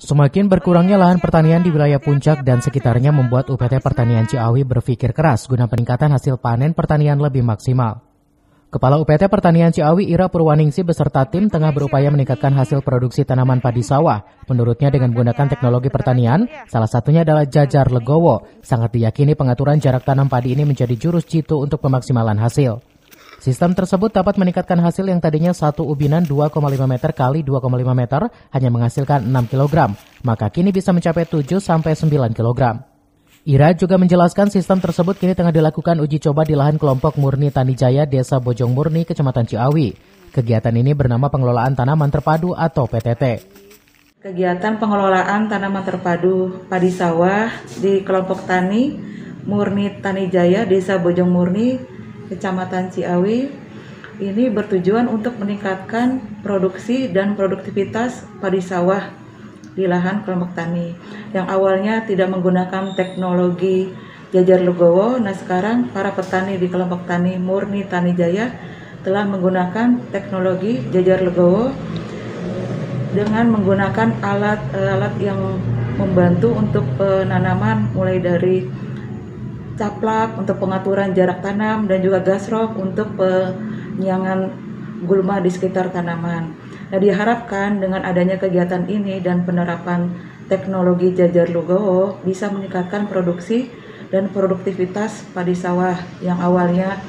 Semakin berkurangnya lahan pertanian di wilayah Puncak dan sekitarnya membuat UPT Pertanian Ciawi berpikir keras guna peningkatan hasil panen pertanian lebih maksimal. Kepala UPT Pertanian Ciawi Ira Purwaningsi beserta tim tengah berupaya meningkatkan hasil produksi tanaman padi sawah. Menurutnya dengan menggunakan teknologi pertanian, salah satunya adalah jajar legowo. Sangat diyakini pengaturan jarak tanam padi ini menjadi jurus jitu untuk pemaksimalan hasil. Sistem tersebut dapat meningkatkan hasil yang tadinya satu ubinan 2,5 meter kali 2,5 meter hanya menghasilkan 6 kg, maka kini bisa mencapai 7 sampai 9 kg. Ira juga menjelaskan sistem tersebut kini tengah dilakukan uji coba di lahan kelompok Murni Tanijaya, Desa Bojong Murni, Kecamatan Ciawi. Kegiatan ini bernama Pengelolaan Tanaman Terpadu atau PTT. Kegiatan pengelolaan tanaman terpadu padi sawah di kelompok tani Murni Tanijaya, Desa Bojong Murni, Kecamatan Ciawi ini bertujuan untuk meningkatkan produksi dan produktivitas padi sawah di lahan kelompok tani yang awalnya tidak menggunakan teknologi jajar legowo. Nah, sekarang para petani di kelompok tani Murni Tanijaya telah menggunakan teknologi jajar legowo dengan menggunakan alat yang membantu untuk penanaman, mulai dari caplak untuk pengaturan jarak tanam dan juga gasrok untuk penyiangan gulma di sekitar tanaman. Nah, diharapkan dengan adanya kegiatan ini dan penerapan teknologi jajar legowo bisa meningkatkan produksi dan produktivitas padi sawah yang awalnya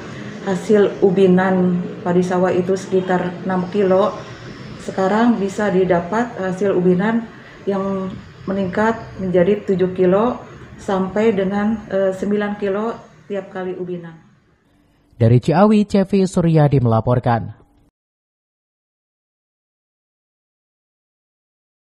hasil ubinan padi sawah itu sekitar 6 kilo, sekarang bisa didapat hasil ubinan yang meningkat menjadi 7 kilo sampai dengan 9 kilo tiap kali ubinan. Dari Ciawi, Cevi Suryadi melaporkan.